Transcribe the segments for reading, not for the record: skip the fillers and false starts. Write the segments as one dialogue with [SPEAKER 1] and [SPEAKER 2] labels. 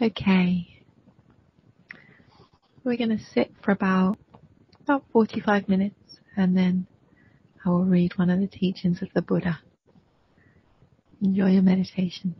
[SPEAKER 1] Okay, we're going to sit for about 45 minutes, and then I will read one of the teachings of the Buddha. Enjoy your meditation.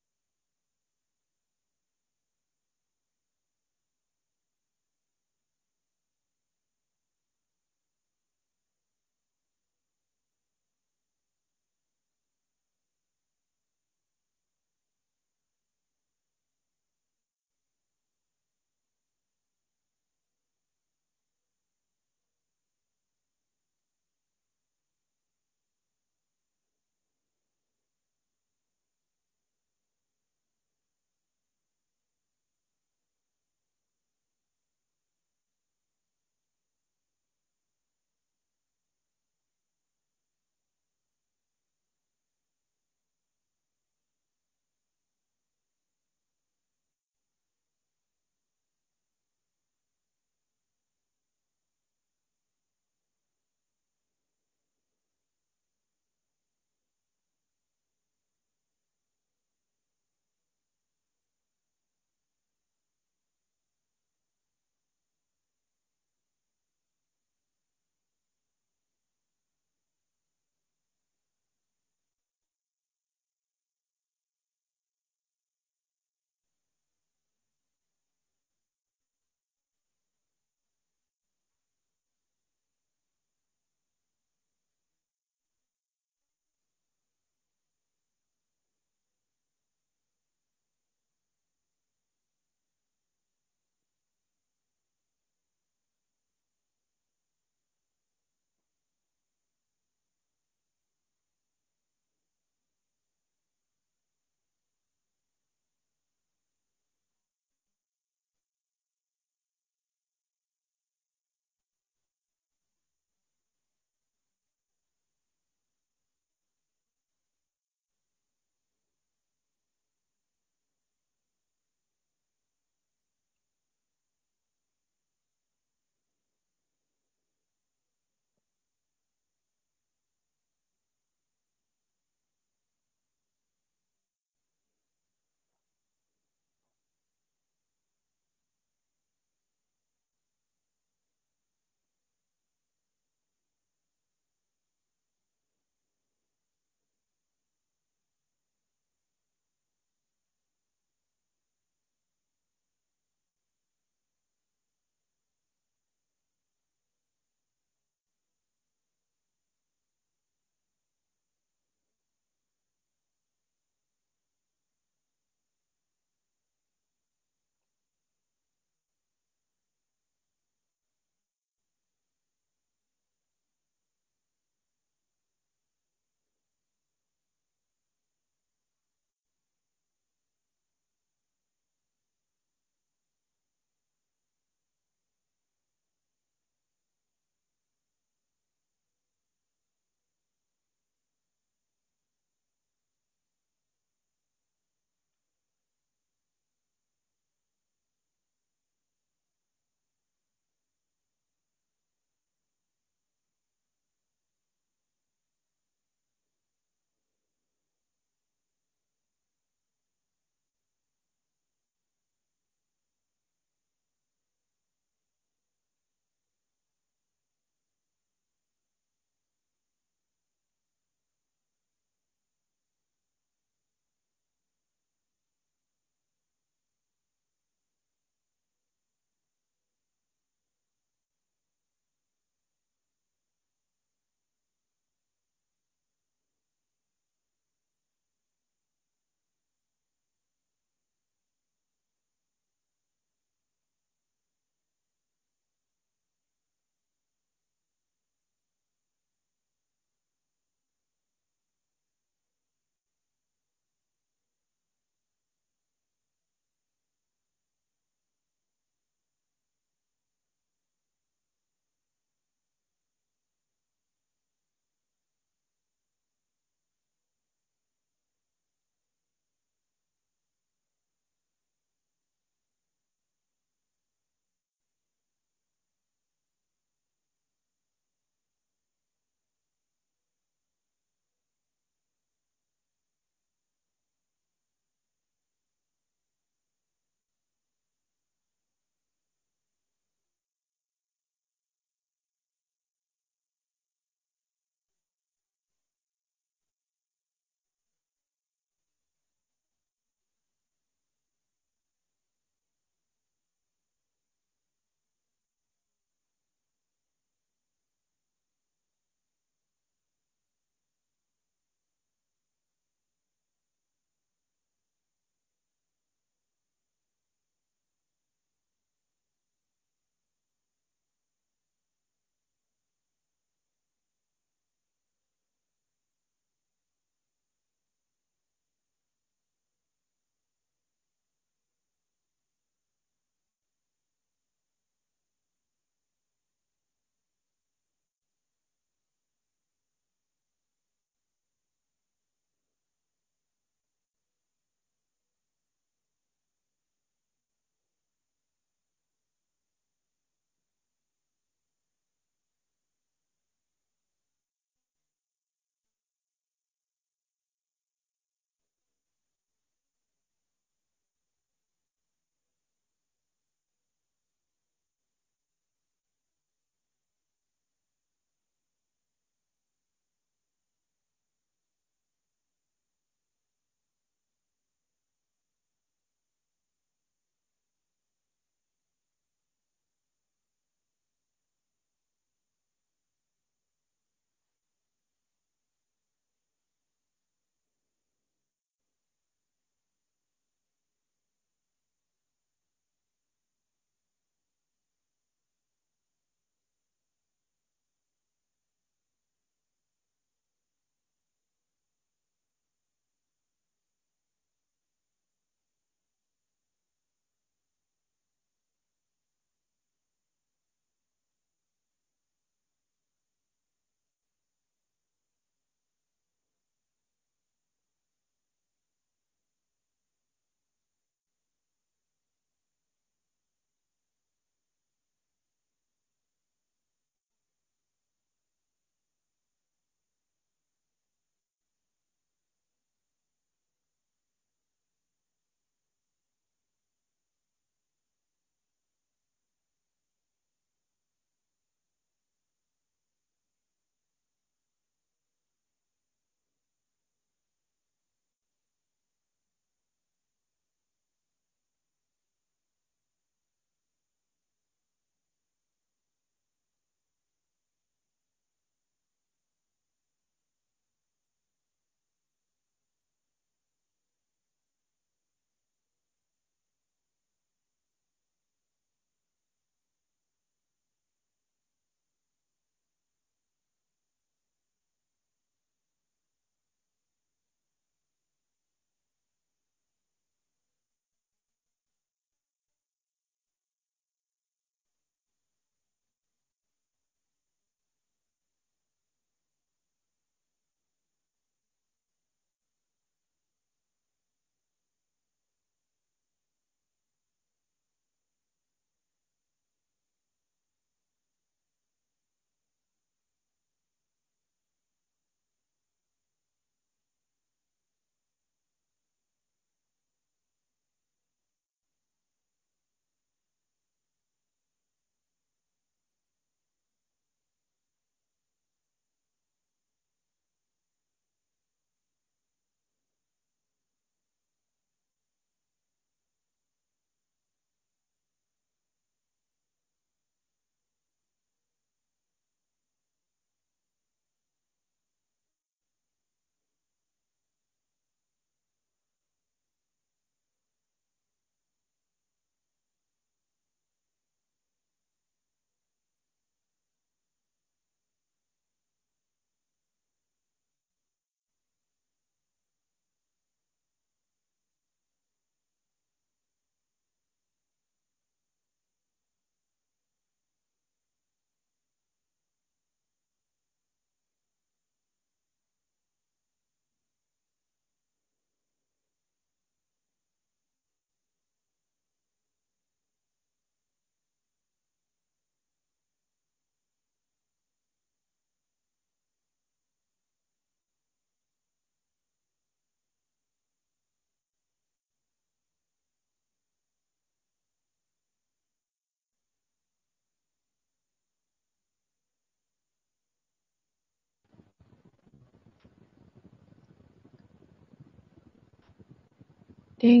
[SPEAKER 1] Ding.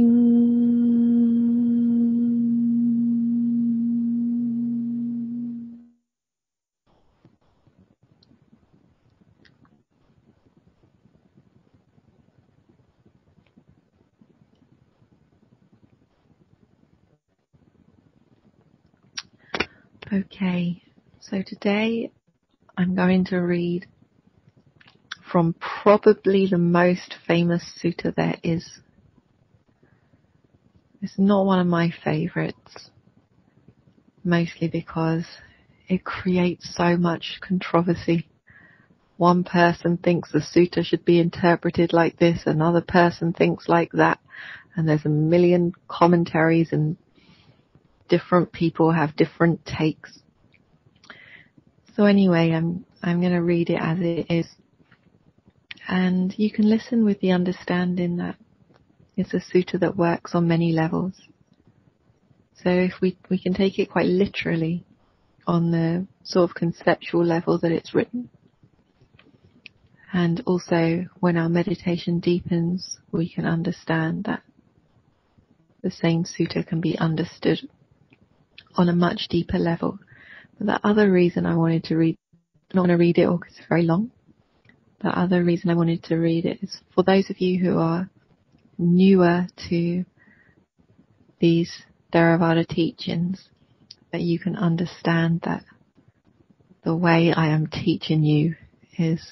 [SPEAKER 1] Okay, so today I'm going to read from probably the most famous sutta there is. It's not one of my favorites, mostly because it creates so much controversy. One person thinks the sutta should be interpreted like this, another person thinks like that, and there's a million commentaries and different people have different takes. So anyway, I'm going to read it as it is. And you can listen with the understanding that it's a sutta that works on many levels. So if we can take it quite literally on the sort of conceptual level that it's written. And also when our meditation deepens, we can understand that the same sutta can be understood on a much deeper level. But the other reason I wanted to read, I'm not going to read it all because it's very long. The other reason I wanted to read it is for those of you who are newer to these Theravada teachings, that you can understand that the way I am teaching you is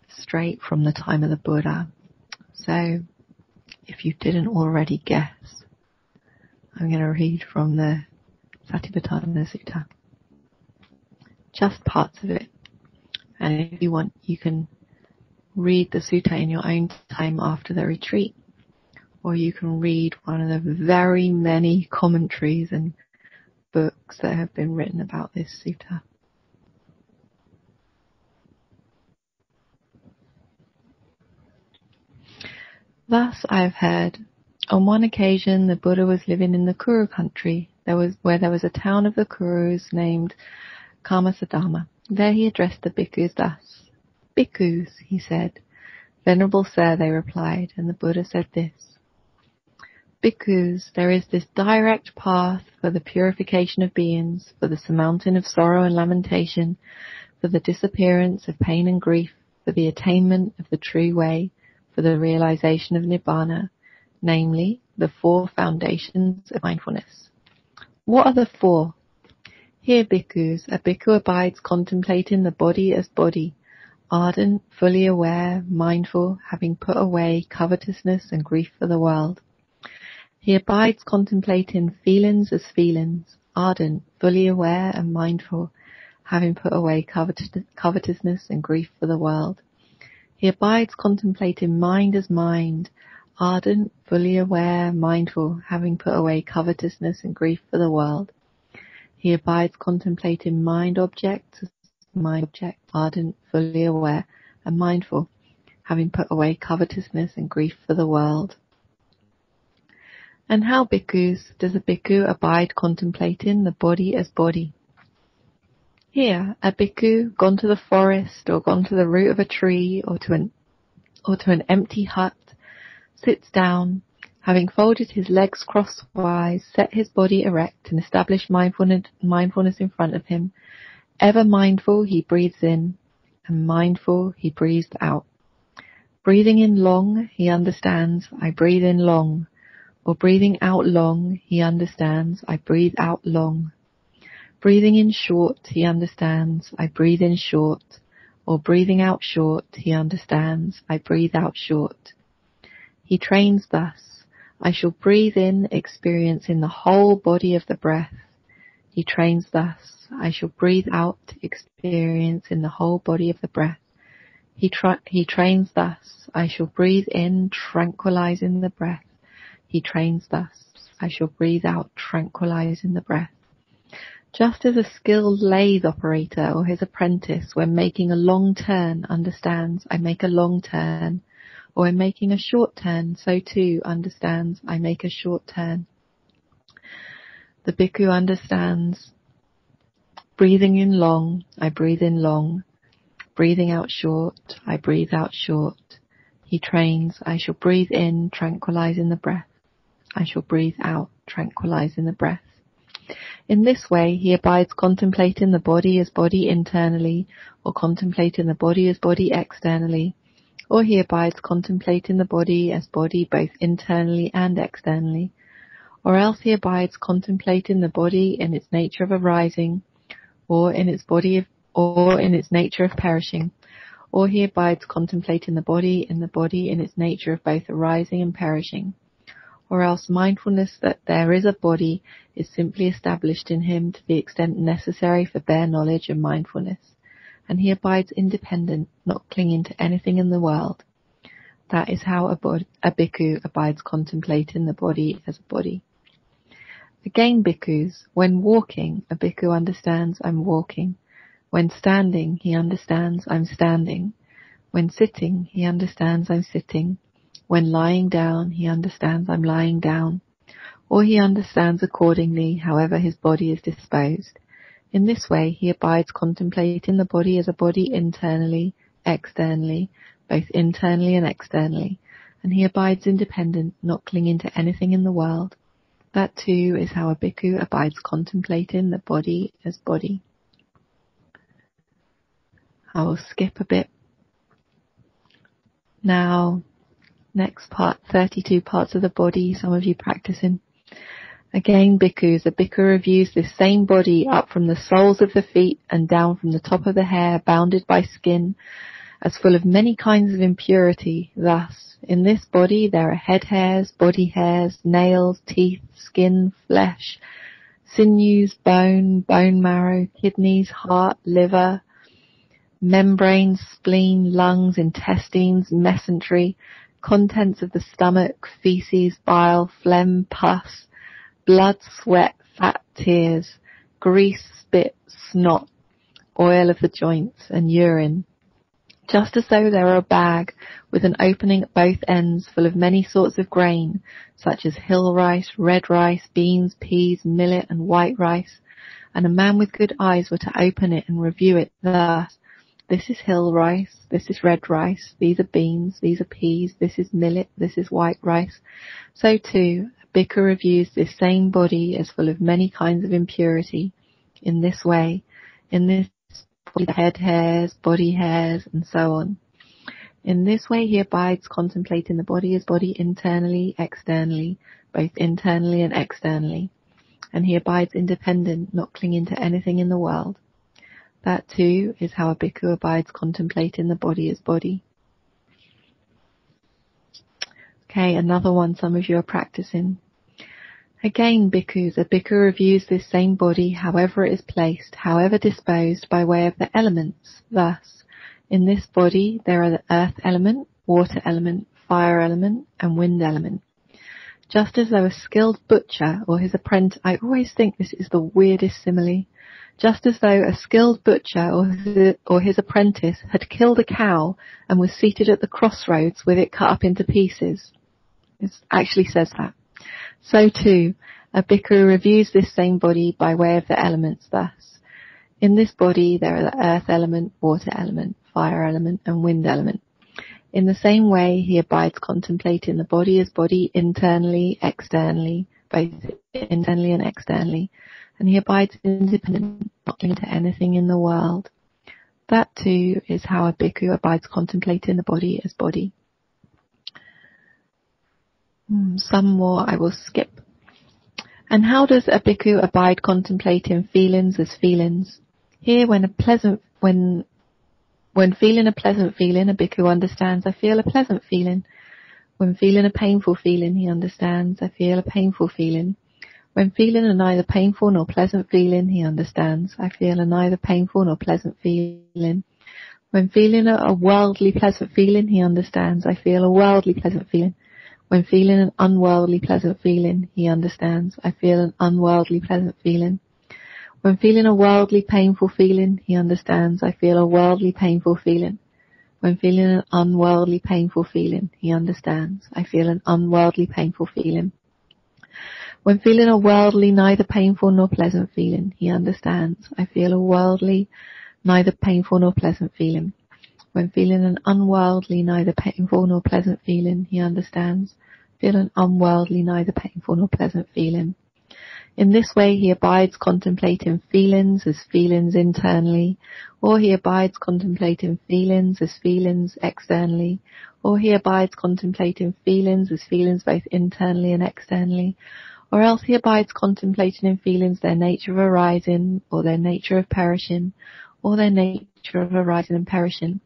[SPEAKER 1] straight from the time of the Buddha. So if you didn't already guess, I'm going to read from the Satipatthana Sutta. Just parts of it. And if you want, you can read the sutta in your own time after the retreat. Or you can read one of the very many commentaries and books that have been written about this sutta. Thus I have heard, on one occasion the Buddha was living in the Kuru country, where there was a town of the Kurus named Kamasadama. There he addressed the bhikkhus thus. Bhikkhus, he said. Venerable Sir, they replied, and the Buddha said this. Bhikkhus, there is this direct path for the purification of beings, for the surmounting of sorrow and lamentation, for the disappearance of pain and grief, for the attainment of the true way, for the realization of Nibbana, namely, the 4 foundations of mindfulness. What are the 4? Here, bhikkhus, a bhikkhu abides contemplating the body as body, ardent, fully aware, mindful, having put away covetousness and grief for the world. He abides contemplating feelings as feelings, ardent, fully aware and mindful, having put away covetousness and grief for the world. He abides contemplating mind as mind, ardent, fully aware, mindful, having put away covetousness and grief for the world. He abides contemplating mind objects as mind object, ardent, fully aware and mindful, having put away covetousness and grief for the world. And how, bhikkhus, does a bhikkhu abide contemplating the body as body? Here, a bhikkhu gone to the forest or gone to the root of a tree or to an empty hut, sits down, having folded his legs crosswise, set his body erect and established mindfulness in front of him. Ever mindful, he breathes in, and mindful, he breathes out. Breathing in long, he understands, I breathe in long. Or breathing out long, he understands, I breathe out long. Breathing in short, he understands, I breathe in short. Or breathing out short, he understands, I breathe out short. He trains thus, I shall breathe in, experiencing the whole body of the breath. He trains thus, I shall breathe out, experiencing the whole body of the breath. He trains thus, I shall breathe in, tranquilizing the breath. He trains thus, I shall breathe out, tranquilizing the breath. Just as a skilled lathe operator or his apprentice, when making a long turn, understands, I make a long turn, or when making a short turn, so too understands, I make a short turn. The bhikkhu understands, breathing in long, I breathe in long. Breathing out short, I breathe out short. He trains, I shall breathe in, tranquilizing the breath. I shall breathe out, tranquilizing the breath. In this way, he abides contemplating the body as body internally, or contemplating the body as body externally, or he abides contemplating the body as body both internally and externally, or else he abides contemplating the body in its nature of arising, or in its nature of perishing, or he abides contemplating the body in its nature of both arising and perishing, or else mindfulness that there is a body is simply established in him to the extent necessary for bare knowledge and mindfulness, and he abides independent, not clinging to anything in the world. That is how a bhikkhu abides contemplating the body as a body. Again, bhikkhus, when walking, a bhikkhu understands I'm walking. When standing, he understands I'm standing. When sitting, he understands I'm sitting. When lying down, he understands I'm lying down. Or he understands accordingly, however his body is disposed. In this way, he abides contemplating the body as a body internally, externally, both internally and externally, and he abides independent, not clinging to anything in the world. That too is how a bhikkhu abides contemplating the body as body. I will skip a bit. Now, next part, 32 parts of the body, some of you practicing. Again, bhikkhus, a bhikkhu reviews this same body up from the soles of the feet and down from the top of the hair, bounded by skin, as full of many kinds of impurity. Thus, in this body there are head hairs, body hairs, nails, teeth, skin, flesh, sinews, bone, bone marrow, kidneys, heart, liver, membranes, spleen, lungs, intestines, mesentery, contents of the stomach, feces, bile, phlegm, pus, blood, sweat, fat, tears, grease, spit, snot, oil of the joints, and urine. Just as though there were a bag with an opening at both ends full of many sorts of grain, such as hill rice, red rice, beans, peas, millet, and white rice, and a man with good eyes were to open it and review it thus: this is hill rice, this is red rice, these are beans, these are peas, this is millet, this is white rice. So too, a bhikkhu reviews this same body as full of many kinds of impurity. In this way, in this body, head hairs, body hairs, and so on. In this way he abides contemplating the body as body internally, externally, both internally and externally, and he abides independent, not clinging to anything in the world. That too is how a bhikkhu abides contemplating the body as body. Okay, another one some of you are practicing. Again, bhikkhus, a bhikkhu reviews this same body, however it is placed, however disposed, by way of the elements. Thus, in this body there are the earth element, water element, fire element, and wind element. Just as though a skilled butcher or his apprentice, I always think this is the weirdest simile, just as though a skilled butcher or his apprentice had killed a cow and was seated at the crossroads with it cut up into pieces. It actually says that. So too, a bhikkhu reviews this same body by way of the elements thus: in this body there are the earth element, water element, fire element, and wind element. In the same way, he abides contemplating the body as body internally, externally, both internally and externally, and he abides independent, not clinging to anything in the world. That too is how a bhikkhu abides contemplating the body as body. Some more I will skip. And how does a bhikkhu abide contemplating feelings as feelings? Here, when feeling a pleasant feeling, a bhikkhu understands I feel a pleasant feeling. When feeling a painful feeling, he understands I feel a painful feeling. When feeling a neither painful nor pleasant feeling, he understands I feel a neither painful nor pleasant feeling. When feeling a worldly pleasant feeling, he understands I feel a worldly pleasant feeling. When feeling an unworldly pleasant feeling, he understands I feel an unworldly pleasant feeling. When feeling a worldly painful feeling, he understands I feel a worldly painful feeling. When feeling an unworldly painful feeling, he understands I feel an unworldly painful feeling. When feeling a worldly neither painful nor pleasant feeling, he understands I feel a worldly neither painful nor pleasant feeling. When feeling an unworldly, neither painful nor pleasant feeling, he understands. Feel an unworldly, neither painful nor pleasant feeling. In this way he abides contemplating feelings as feelings internally, or he abides contemplating feelings as feelings externally, or he abides contemplating feelings as feelings both internally and externally, or else he abides contemplating in feelings their nature of arising, or their nature of perishing, or their nature of arising and perishing,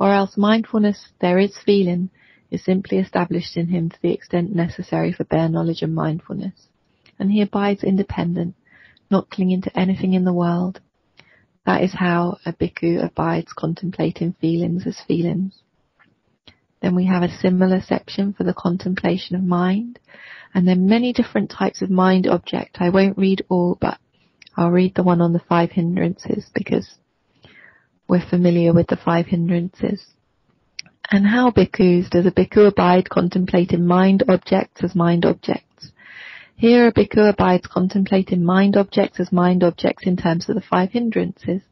[SPEAKER 1] or else mindfulness, there is feeling, is simply established in him to the extent necessary for bare knowledge and mindfulness. And he abides independent, not clinging to anything in the world. That is how a bhikkhu abides contemplating feelings as feelings. Then we have a similar section for the contemplation of mind, and there are many different types of mind object. I won't read all, but I'll read the one on the 5 hindrances because we're familiar with the 5 hindrances. And how, bhikkhus, does a bhikkhu abide contemplating mind objects as mind objects? Here a bhikkhu abides contemplating mind objects as mind objects in terms of the 5 hindrances.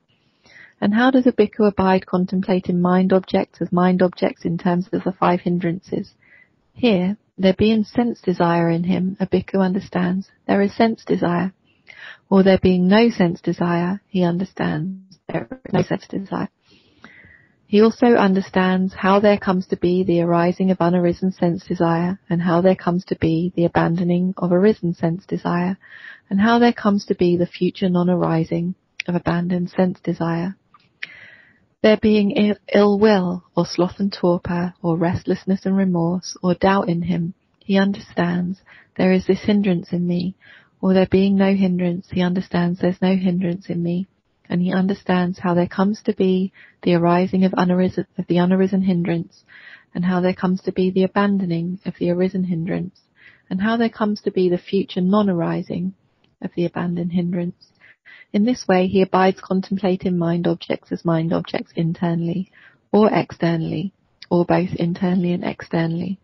[SPEAKER 1] And how does a bhikkhu abide contemplating mind objects as mind objects in terms of the 5 hindrances? Here, there being sense desire in him, a bhikkhu understands there is sense desire. Or there being no sense desire, he understands there is no sense desire. He also understands how there comes to be the arising of unarisen sense desire, and how there comes to be the abandoning of arisen sense desire, and how there comes to be the future non-arising of abandoned sense desire. There being ill will, or sloth and torpor, or restlessness and remorse, or doubt in him, he understands there is this hindrance in me, or there being no hindrance, he understands there's no hindrance in me. And he understands how there comes to be the arising of the unarisen hindrance, and how there comes to be the abandoning of the arisen hindrance, and how there comes to be the future non-arising of the abandoned hindrance. In this way he abides contemplating mind objects as mind objects internally, or externally, or both internally and externally,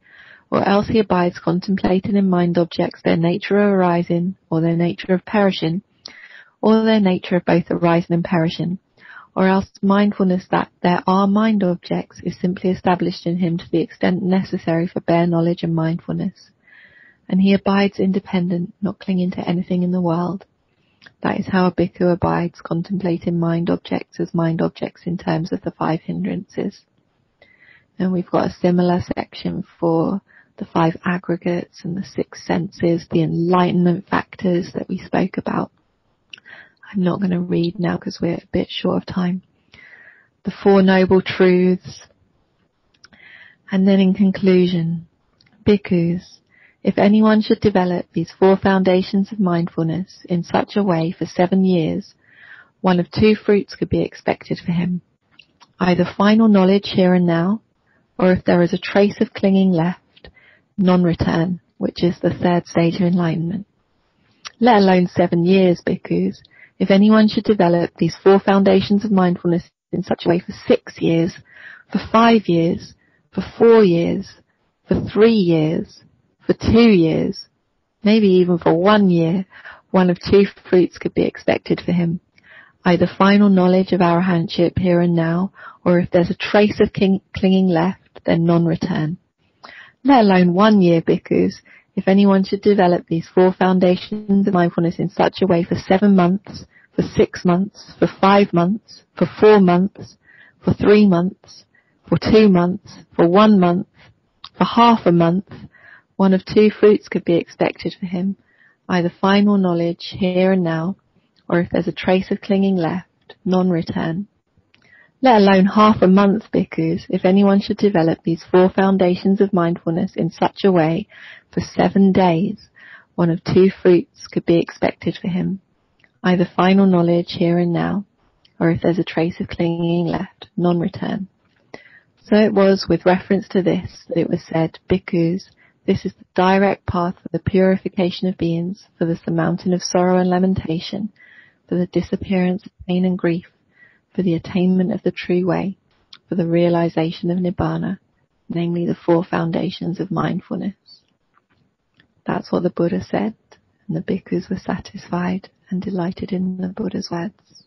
[SPEAKER 1] or else he abides contemplating in mind objects their nature of arising, or their nature of perishing, or their nature of both arising and perishing, or else mindfulness that there are mind objects is simply established in him to the extent necessary for bare knowledge and mindfulness. And he abides independent, not clinging to anything in the world. That is how a bhikkhu abides contemplating mind objects as mind objects in terms of the 5 hindrances. And we've got a similar section for the 5 aggregates and the 6 senses, the enlightenment factors that we spoke about. I'm not going to read now because we're a bit short of time. The 4 noble truths. And then in conclusion, bhikkhus, if anyone should develop these 4 foundations of mindfulness in such a way for 7 years, one of 2 fruits could be expected for him. Either final knowledge here and now, or if there is a trace of clinging left, non-return, which is the 3rd stage of enlightenment. Let alone 7 years, bhikkhus. If anyone should develop these 4 foundations of mindfulness in such a way for 6 years, for 5 years, for 4 years, for 3 years, for 2 years, maybe even for 1 year, one of 2 fruits could be expected for him. Either final knowledge of arahantship here and now, or if there's a trace of clinging left, then non-return. Let alone 1 year, bhikkhus. If anyone should develop these 4 foundations of mindfulness in such a way for 7 months, for 6 months, for 5 months, for 4 months, for 3 months, for 2 months, for 1 month, for half a month, one of 2 fruits could be expected for him, either final knowledge here and now, or if there's a trace of clinging left, non-return. Let alone half a month, bhikkhus, if anyone should develop these 4 foundations of mindfulness in such a way for 7 days, one of 2 fruits could be expected for him, either final knowledge here and now, or if there's a trace of clinging left, non-return. So it was with reference to this that it was said, bhikkhus, this is the direct path for the purification of beings, for the surmounting of sorrow and lamentation, for the disappearance of pain and grief, for the attainment of the true way, for the realization of Nibbana, namely the 4 foundations of mindfulness. That's what the Buddha said, and the bhikkhus were satisfied and delighted in the Buddha's words.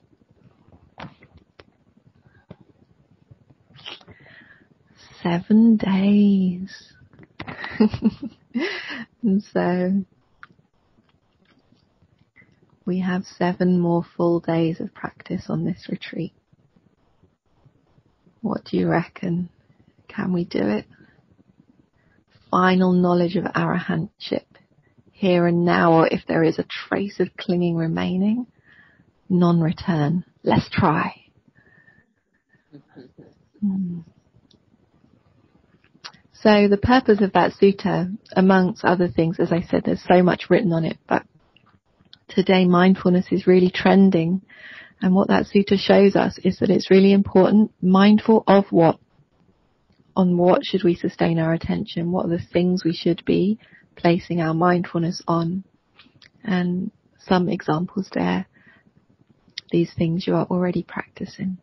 [SPEAKER 1] 7 days. And so we have 7 more full days of practice on this retreat. What do you reckon? Can we do it? Final knowledge of arahantship here and now, or if there is a trace of clinging remaining, non-return. Let's try. So the purpose of that sutta, amongst other things, as I said, there's so much written on it, but today mindfulness is really trending, and what that sutta shows us is that it's really important, mindful of what? On what should we sustain our attention? What are the things we should be placing our mindfulness on? And some examples there, these things you are already practicing.